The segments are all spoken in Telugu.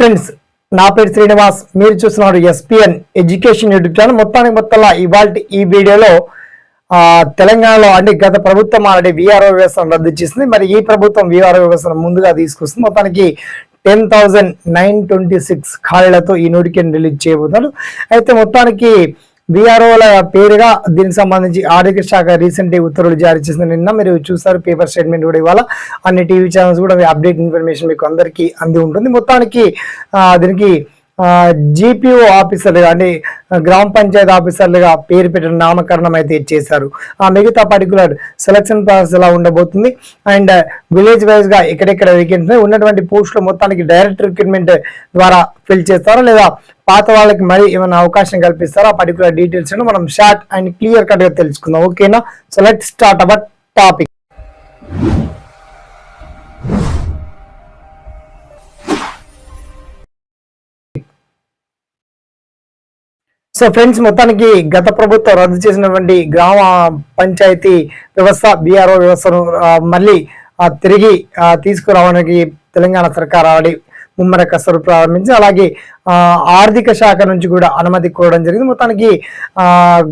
ఫ్రెండ్స్, నా పేరు శ్రీనివాస్. మీరు చూస్తున్నారు ఎస్పీఎన్ ఎడ్యుకేషన్ యూట్యూబ్ ఛానల్. మొత్తంలో ఇవాళ ఈ వీడియోలో తెలంగాణలో అంటే గత ప్రభుత్వం ఆల్రెడీ వీఆర్ఓ వ్యవస్థను రద్దు చేసింది. మరి ఈ ప్రభుత్వం వీఆర్ఓ వ్యవస్థను ముందుగా తీసుకొస్తుంది. మొత్తానికి 10,926 ఖాళీలతో ఈ నోటిఫికేషన్ రిలీజ్ చేయబోతున్నారు. అయితే మొత్తానికి వీఆర్ఓల పేరుగా దీనికి సంబంధించి ఆర్థిక శాఖ రీసెంట్ ఉత్తర్వులు జారీ చేసిన నిన్న మీరు చూసారు. పేపర్ స్టేట్మెంట్ కూడా ఇవాళ అన్ని టీవీ ఛానల్స్ కూడా అప్డేట్ ఇన్ఫర్మేషన్ మీకు అందరికీ అంది ఉంటుంది. మొత్తానికి దీనికి జీపీఓ ఆఫీసర్లుగా అంటే గ్రామ పంచాయతీ ఆఫీసర్లుగా పేరు పెట్టిన నామకరణం అయితే చేశారు. ఆ మిగతా పర్టికులర్ సెలక్షన్ ప్రాసెస్ ఎలా ఉండబోతుంది అండ్ విలేజ్ వైజ్ గా ఎక్కడెక్కడ వేకెన్సీ ఉన్నటువంటి పోస్టులు మొత్తానికి డైరెక్ట్ రిక్రూట్మెంట్ ద్వారా ఫిల్ చేస్తారా లేదా పాత వాళ్ళకి మరి ఏమైనా అవకాశం కల్పిస్తారా? ఆ పర్టికులర్ డీటెయిల్స్ మనం షార్ట్ అండ్ క్లియర్ కట్ గా తెలుసుకుందాం. ఓకేనా? So let's start our topic. So friends, మొత్తానికి గత ప్రభుత్వం రద్దు చేసినటువంటి గ్రామ పంచాయతీ వ్యవస్థ బీఆర్ఓ వ్యవస్థను మళ్ళీ తిరిగి తీసుకురావడానికి తెలంగాణ సర్కార్ ఆల్రెడీ ముమ్మర కసరు ప్రారంభించి అలాగే ఆర్థిక శాఖ నుంచి కూడా అనుమతి కోరడం జరిగింది. మొత్తానికి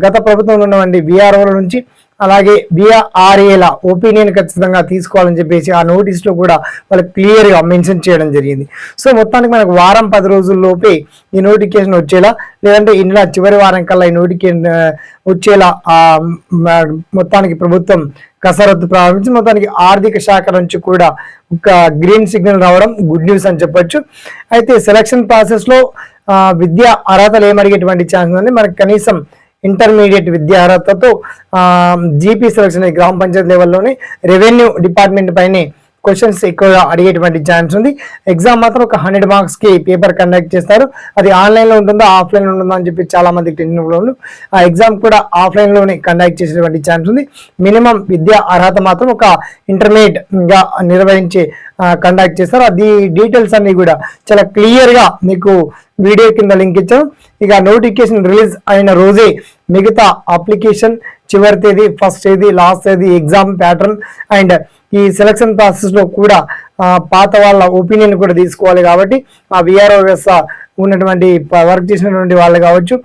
గత ప్రభుత్వంలో ఉన్నటువంటి బీఆర్ఓల నుంచి అలాగే బీఆర్ఏల ఒపీనియన్ ఖచ్చితంగా తీసుకోవాలని చెప్పేసి ఆ నోటీస్లో కూడా వాళ్ళకి క్లియర్గా మెన్షన్ చేయడం జరిగింది. సో మొత్తానికి మనకు వారం 10 రోజుల్లోపే ఈ నోటిఫికేషన్ వచ్చేలా లేదంటే ఇందులో చివరి వారం కల్లా ఈ నోటిఫికేషన్ వచ్చేలా మొత్తానికి ప్రభుత్వం కసరత్తు ప్రారంభించి మొత్తానికి ఆర్థిక శాఖ నుంచి కూడా ఒక గ్రీన్ సిగ్నల్ రావడం గుడ్ న్యూస్ అని చెప్పొచ్చు. అయితే సెలక్షన్ ప్రాసెస్ లో విద్యా అర్హతలు ఏమడిగేటువంటి ఛాన్స్ ఉంది. మనకు కనీసం ఇంటర్మీడియట్ విద్యా అర్హతతో జీపీ సెలక్షన్ గ్రామ పంచాయతీ లెవెల్లోనే రెవెన్యూ డిపార్ట్మెంట్ పైనే క్వశ్చన్స్ ఎక్కువగా అడిగేటువంటి ఛాన్స్ ఉంది. ఎగ్జామ్ మాత్రం ఒక 100 మార్క్స్ కి పేపర్ కండక్ట్ చేస్తారు. అది ఆన్లైన్ లో ఉంటుందా ఆఫ్లైన్ లో ఉంటుందా అని చెప్పి చాలా మందికి టెన్షన్. ఆ ఎగ్జామ్ కూడా ఆఫ్లైన్ లోనే కండక్ట్ చేసేటువంటి ఛాన్స్ ఉంది. మినిమం విద్యా అర్హత మాత్రం ఒక ఇంటర్మీడియట్ గా నిర్వహించి కండక్ట్ చేస్తారు. అది డీటెయిల్స్ అన్ని కూడా చాలా క్లియర్ గా మీకు వీడియో కింద లింక్ ఇచ్చాం. ఇక నోటిఫికేషన్ రిలీజ్ అయిన రోజే మిగతా అప్లికేషన్ చివరి తేదీ, ఫస్ట్ తేదీ, లాస్ట్ తేదీ, ఎగ్జామ్ ప్యాటర్న్ అండ్ ఈ సెలక్షన్ ప్రాసెస్ లో కూడా పాత వాళ్ళ ఒపీనియన్ కూడా తీసుకోవాలి. కాబట్టి ఆ విఆర్ఓ వ్యవస్థ ఉన్నటువంటి వర్క్ చేసినటువంటి వాళ్ళు కావచ్చు,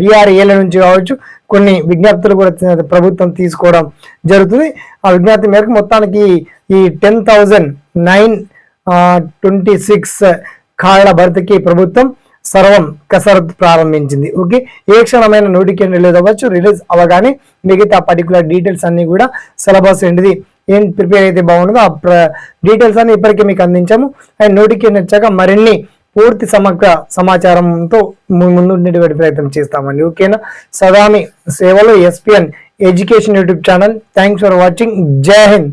బీఆర్ఏల నుంచి కావచ్చు కొన్ని విజ్ఞప్తులు కూడా ప్రభుత్వం తీసుకోవడం జరుగుతుంది. ఆ విజ్ఞప్తి మేరకు మొత్తానికి ఈ 10,926 ఖాళీల భర్తీకి ప్రభుత్వం సర్వం కసరత్తు ప్రారంభించింది. ఓకే, ఏ క్షణమైన నోటిఫికేషన్ రిలీజ్ అవ్వచ్చు. రిలీజ్ అవ్వగానే మిగతా పర్టికులర్ డీటెయిల్స్ అన్ని కూడా సిలబస్ ఏంటిది ఏం ప్రిపేర్ అయితే బాగుంటుందో ఆ డీటెయిల్స్ అన్ని ఇప్పటికే మీకు అందించాము. అండ్ నోటిఫికేషన్ వచ్చాక మరిన్ని పూర్తి సమగ్ర సమాచారంతో ముందు ఉండేటువంటి ప్రయత్నం చేస్తామండి. ఓకేనా? సదామి సేవలో SPN education YouTube channel. Thanks for watching. జై హింద్.